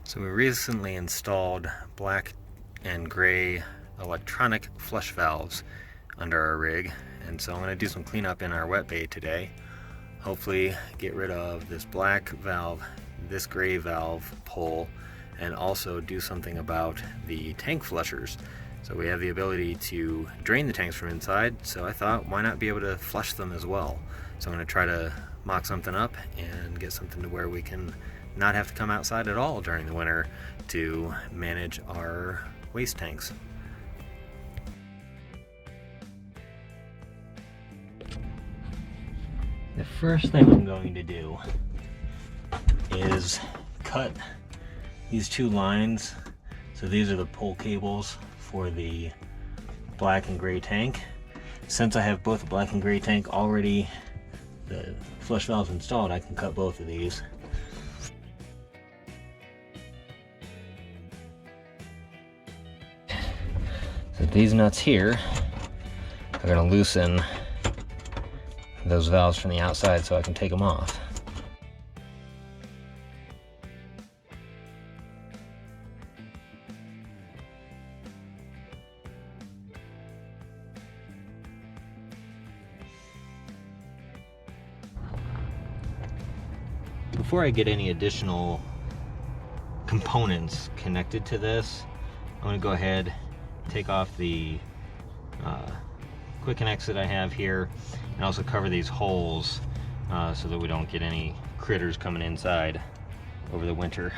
So we recently installed black and gray electronic flush valves under our rig, and so I'm going to do some cleanup in our wet bay today. Hopefully get rid of this black valve, this gray valve pole, and also do something about the tank flushers. So we have the ability to drain the tanks from inside, so I thought why not be able to flush them as well. So I'm going to try to mock something up and get something to where we can not have to come outside at all during the winter to manage our waste tanks. The first thing I'm going to do is cut these two lines. So these are the pull cables for the black and gray tank. Since I have both the black and gray tank already, the flush valves installed, I can cut both of these. So these nuts here are going to loosen those valves from the outside so I can take them off. Before I get any additional components connected to this, I'm going to go ahead and take off the quick connects that I have here, and also cover these holes so that we don't get any critters coming inside over the winter.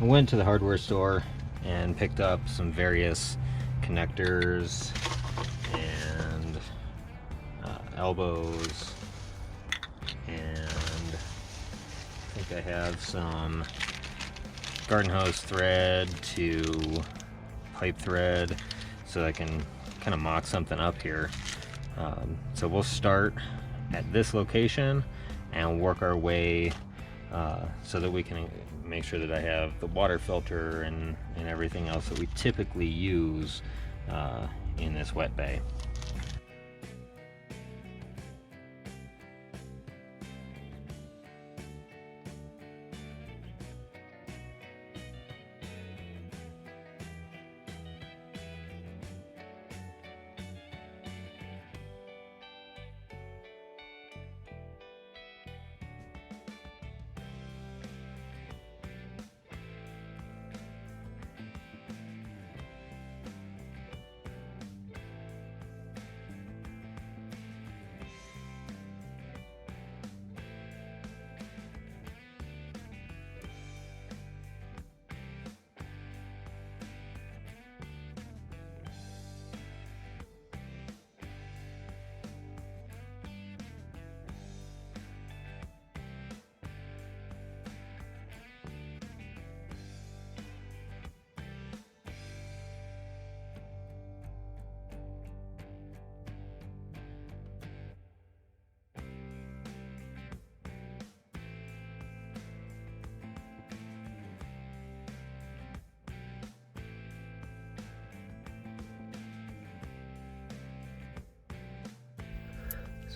I went to the hardware store and picked up some various connectors and elbows, and I think I have some garden hose thread to pipe thread so I can kind of mock something up here. So we'll start at this location and work our way so that we can make sure that I have the water filter and everything else that we typically use in this wet bay.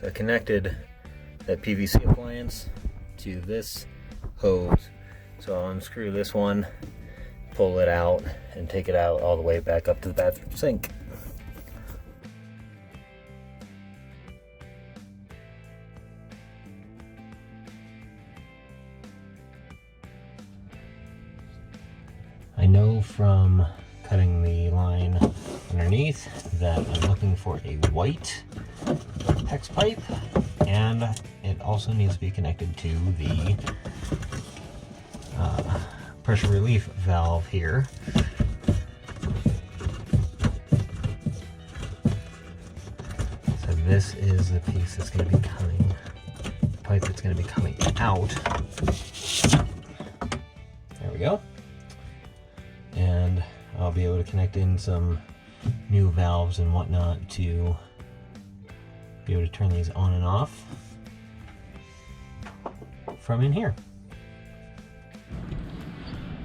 So I connected that PVC appliance to this hose. So I'll unscrew this one, pull it out, and take it out all the way back up to the bathroom sink. I know from cutting the line underneath that I'm looking for a white hex pipe, and it also needs to be connected to the pressure relief valve here. So this is the piece that's going to be coming, the pipe that's going to be coming out. There we go. And I'll be able to connect in some new valves and whatnot to be able to turn these on and off from in here.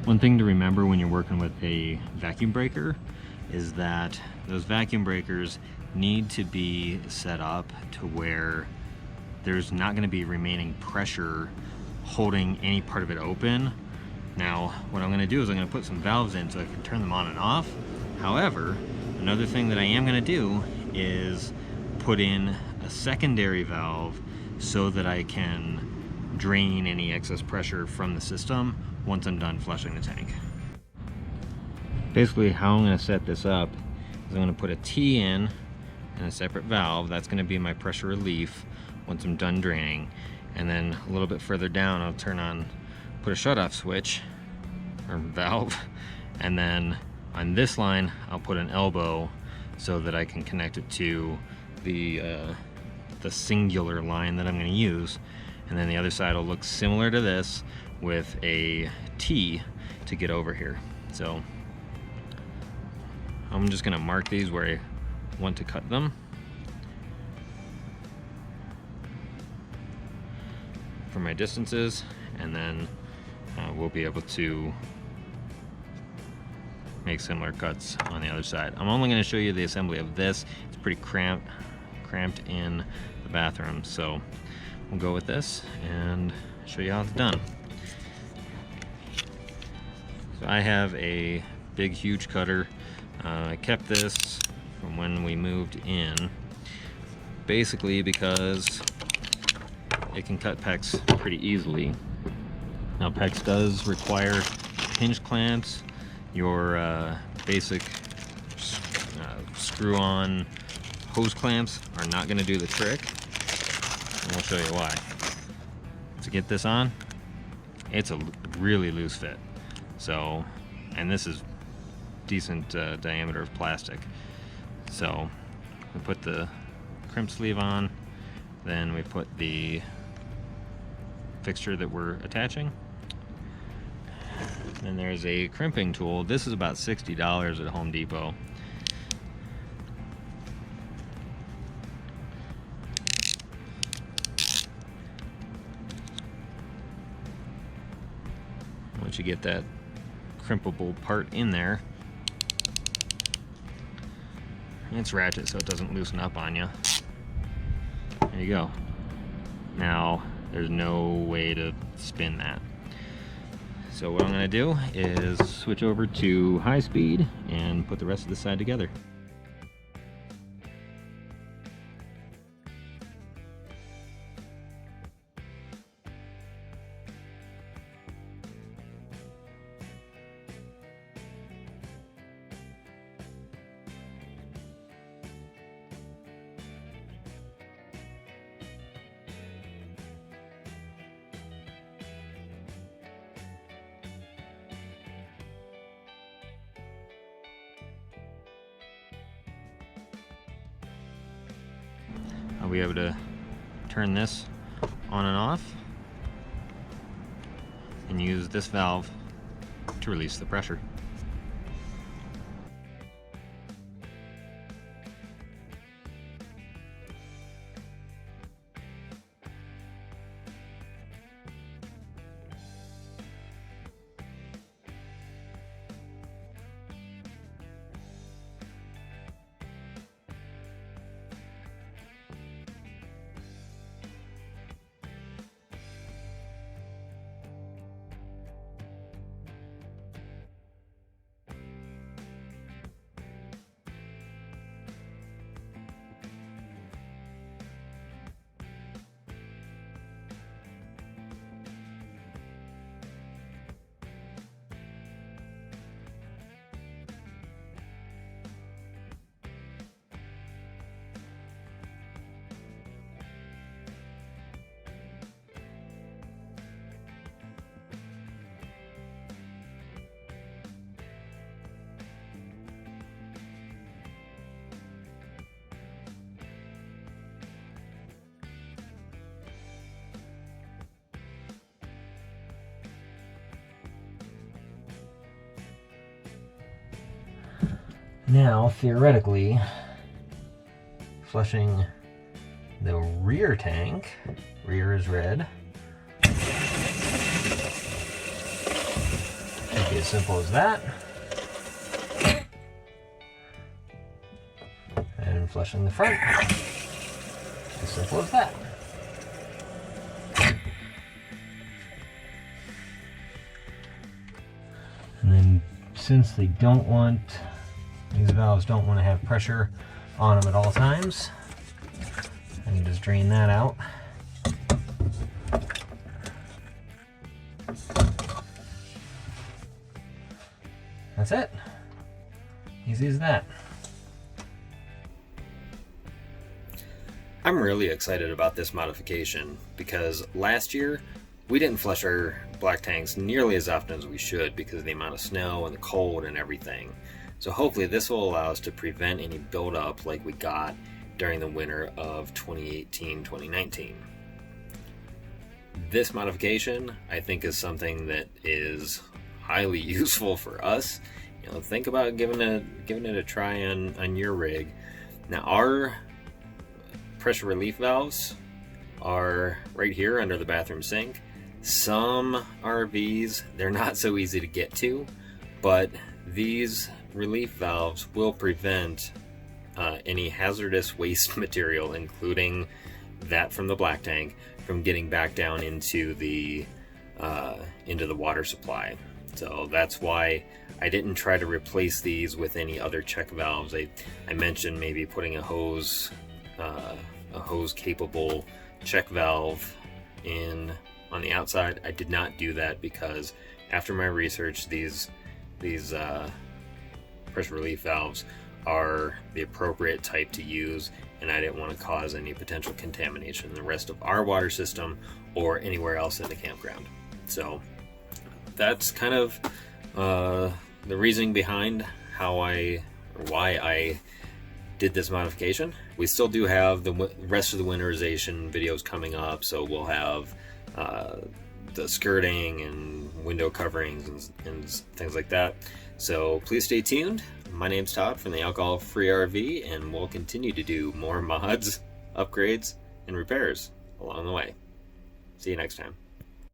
One thing to remember when you're working with a vacuum breaker is that those vacuum breakers need to be set up to where there's not going to be remaining pressure holding any part of it open. Now, what I'm going to do is I'm going to put some valves in so I can turn them on and off. However, another thing that I am going to do is put in a secondary valve so that I can drain any excess pressure from the system once I'm done flushing the tank. Basically, how I'm going to set this up is I'm going to put a T in and a separate valve. That's going to be my pressure relief once I'm done draining. And then a little bit further down, I'll put a shut-off switch or valve, and then on this line I'll put an elbow so that I can connect it to the singular line that I'm going to use. And then the other side will look similar to this with a T to get over here. So I'm just going to mark these where I want to cut them. For my distances, and then we'll be able to make similar cuts on the other side. I'm only going to show you the assembly of this. It's pretty cramped in the bathroom, so we'll go with this and show you how it's done. So I have a big, huge cutter. I kept this from when we moved in, basically because it can cut PEX pretty easily. Now, PEX does require hinge clamps. Your basic screw-on hose clamps are not going to do the trick, and we'll show you why. To get this on, it's a really loose fit. So, and this is decent diameter of plastic. So we put the crimp sleeve on, then we put the fixture that we're attaching. Then there's a crimping tool. This is about $60 at Home Depot. Once you get that crimpable part in there, it's ratchet so it doesn't loosen up on you. There you go. Now, there's no way to spin that. So what I'm going to do is switch over to high speed and put the rest of the side together. I'll be able to turn this on and off and use this valve to release the pressure. Now, theoretically, flushing the rear tank, rear is red, should be as simple as that. And flushing the front, as simple as that. And then since these valves don't want to have pressure on them at all times, I can just drain that out. That's it. Easy as that. I'm really excited about this modification because last year we didn't flush our black tanks nearly as often as we should because of the amount of snow and the cold and everything. So hopefully this will allow us to prevent any buildup like we got during the winter of 2018-2019. This modification, I think, is something that is highly useful for us. You know, think about giving it a try on your rig. Now, our pressure relief valves are right here under the bathroom sink. Some RVs, they're not so easy to get to, but these relief valves will prevent any hazardous waste material, including that from the black tank, from getting back down into the water supply. So that's why I didn't try to replace these with any other check valves. I mentioned maybe putting a hose capable check valve in on the outside. I did not do that because after my research, these pressure relief valves are the appropriate type to use, and I didn't want to cause any potential contamination in the rest of our water system or anywhere else in the campground. So that's kind of the reasoning behind why I did this modification. We still do have the rest of the winterization videos coming up, so we'll have the skirting and window coverings and things like that. So please stay tuned. My name's Todd from the Alcohol Free RV, and we'll continue to do more mods, upgrades, and repairs along the way. See you next time.